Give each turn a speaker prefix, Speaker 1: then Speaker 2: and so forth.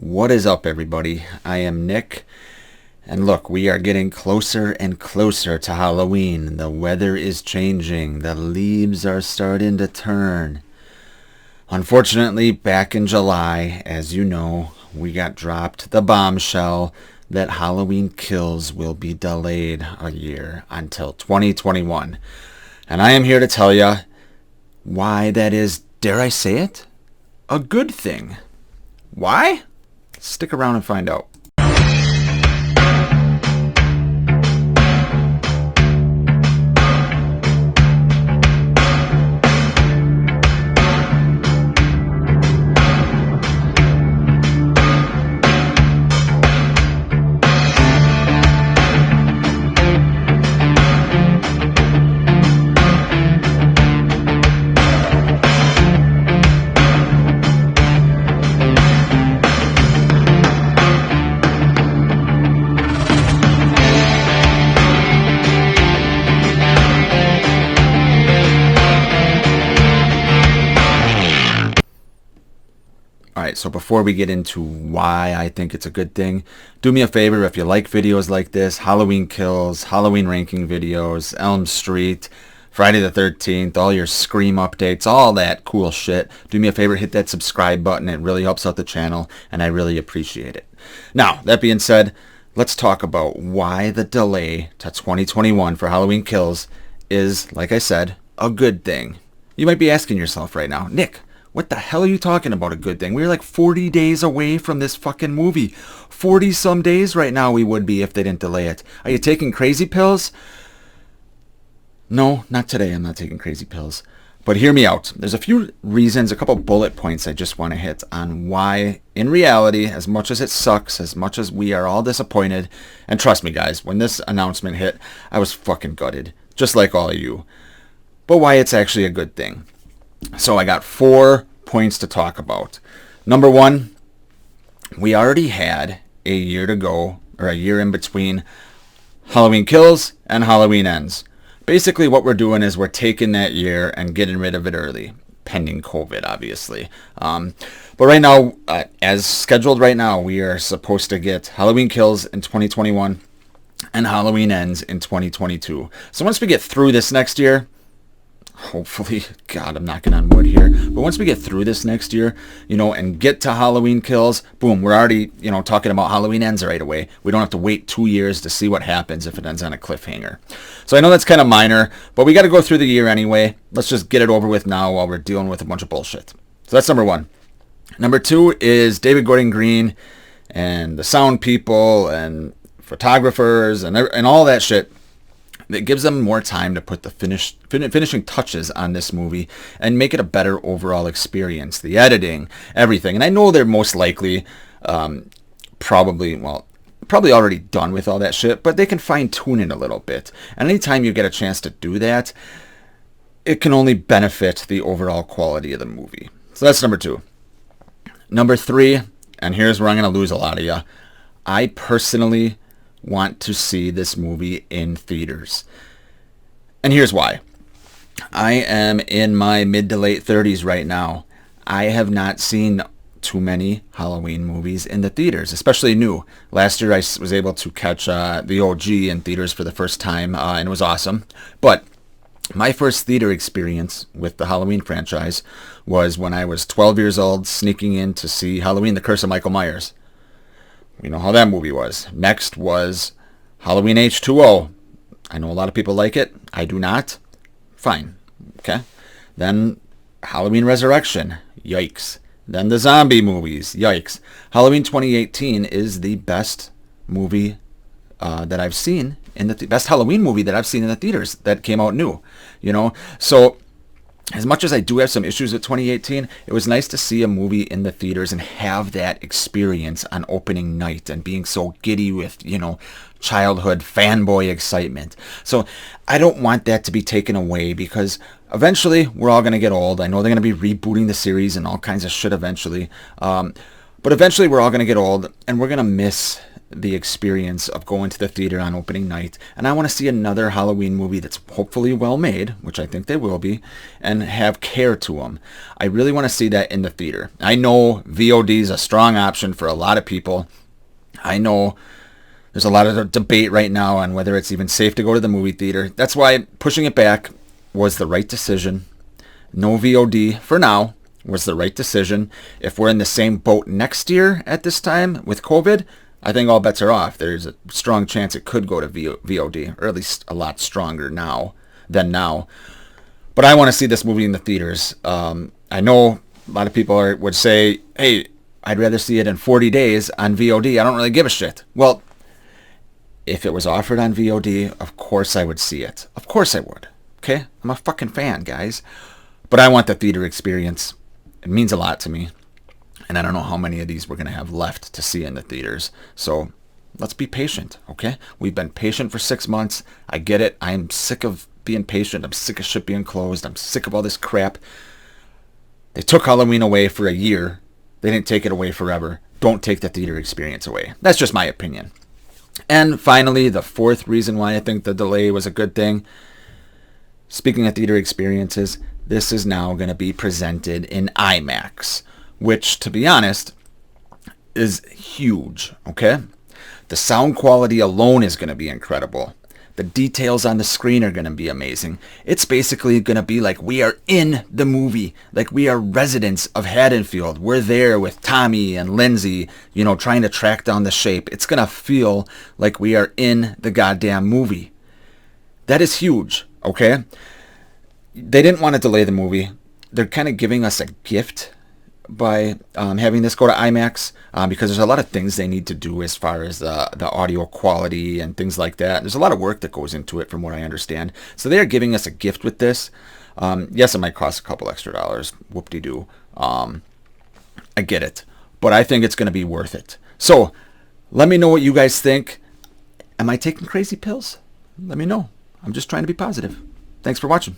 Speaker 1: What is up, everybody? I am Nick, and look, we are getting closer and closer to Halloween. The weather is changing. The leaves are starting to turn. Unfortunately, back in July, as you know, we got dropped the bombshell that Halloween Kills will be delayed a year until 2021. And I am here to tell you why that is, dare I say it, a good thing. Why? Stick around and find out. Alright, so before we get into why I think it's a good thing, do me a favor if you like videos like this, Halloween Kills, Halloween ranking videos, Elm Street, Friday the 13th, all your Scream updates, all that cool shit. Do me a favor, hit that subscribe button. It really helps out the channel, and I really appreciate it. Now, that being said, let's talk about why the delay to 2021 for Halloween Kills is, like I said, a good thing. You might be asking yourself right now, Nick, what the hell are you talking about a good thing? We're like 40 days away from this fucking movie. 40 some days right now we would be if they didn't delay it. Are you taking crazy pills? No, not today. I'm not taking crazy pills. But hear me out. There's a few reasons, a couple bullet points I just want to hit on why, in reality, as much as it sucks, as much as we are all disappointed, and trust me guys, when this announcement hit, I was fucking gutted, just like all of you. But why it's actually a good thing. So I got 4 points to talk about. Number one, we already had a year to go, or a year in between Halloween Kills and Halloween Ends. Basically what we're doing is we're taking that year and getting rid of it early, pending COVID, obviously. But right now, as scheduled right now, we are supposed to get Halloween Kills in 2021 and Halloween Ends in 2022. So once we get through this next year, hopefully, God, I'm knocking on wood here, but once we get through this next year, and get to Halloween Kills, boom, we're already, talking about Halloween Ends right away. We don't have to wait 2 years to see what happens if it ends on a cliffhanger. So I know that's kind of minor, but we got to go through the year anyway. Let's just get it over with now while we're dealing with a bunch of bullshit. So that's number one. Number two is David Gordon Green and the sound people and photographers and all that shit. That gives them more time to put the finishing touches on this movie and make it a better overall experience. The editing, everything. And I know they're most likely probably already done with all that shit, but they can fine-tune it a little bit. And anytime you get a chance to do that, it can only benefit the overall quality of the movie. So that's number two. Number three, and here's where I'm going to lose a lot of you. I personally want to see this movie in theaters. And here's why. I am in my mid to late 30s right now. I have not seen too many Halloween movies in the theaters, especially new. Last year I was able to catch the OG in theaters for the first time, and it was awesome. But my first theater experience with the Halloween franchise was when I was 12 years old, sneaking in to see Halloween: The Curse of Michael Myers. We know how that movie was. Next was Halloween H2O. I know a lot of people like it. I do not. Fine. Okay. Then Halloween Resurrection. Yikes. Then the zombie movies. Yikes. Halloween 2018 is the best movie that I've seen in the best Halloween movie that I've seen in the theaters that came out new. So as much as I do have some issues with 2018, it was nice to see a movie in the theaters and have that experience on opening night and being so giddy with, childhood fanboy excitement. So I don't want that to be taken away because eventually we're all going to get old. I know they're going to be rebooting the series and all kinds of shit eventually. But eventually we're all going to get old and we're going to miss the experience of going to the theater on opening night, and I want to see another Halloween movie that's hopefully well made, which I think they will be, and have care to them. I really want to see that in the theater. I know VOD is a strong option for a lot of people. I know there's a lot of debate right now on whether it's even safe to go to the movie theater. That's why pushing it back was the right decision. No VOD for now was the right decision. If we're in the same boat next year at this time with COVID, I think all bets are off. There's a strong chance it could go to VOD, or at least a lot stronger now than now. But I want to see this movie in the theaters. I know a lot of people would say, hey, I'd rather see it in 40 days on VOD. I don't really give a shit. Well, if it was offered on VOD, of course I would see it. Of course I would. Okay? I'm a fucking fan, guys. But I want the theater experience. It means a lot to me. And I don't know how many of these we're going to have left to see in the theaters. So let's be patient, okay? We've been patient for 6 months. I get it. I'm sick of being patient. I'm sick of shit being closed. I'm sick of all this crap. They took Halloween away for a year. They didn't take it away forever. Don't take the theater experience away. That's just my opinion. And finally, the fourth reason why I think the delay was a good thing. Speaking of theater experiences, this is now going to be presented in IMAX, which, to be honest, is huge, okay? The sound quality alone is going to be incredible. The details on the screen are going to be amazing. It's basically going to be like we are in the movie, like we are residents of Haddonfield. We're there with Tommy and Lindsay, trying to track down the shape. It's going to feel like we are in the goddamn movie. That is huge, okay? They didn't want to delay the movie. They're kind of giving us a gift by having this go to IMAX because there's a lot of things they need to do as far as the audio quality and things like that. There's a lot of work that goes into it from what I understand. So they are giving us a gift with this. Yes, it might cost a couple extra dollars. Whoop-de-doo. I get it. But I think it's going to be worth it. So let me know what you guys think. Am I taking crazy pills? Let me know. I'm just trying to be positive. Thanks for watching.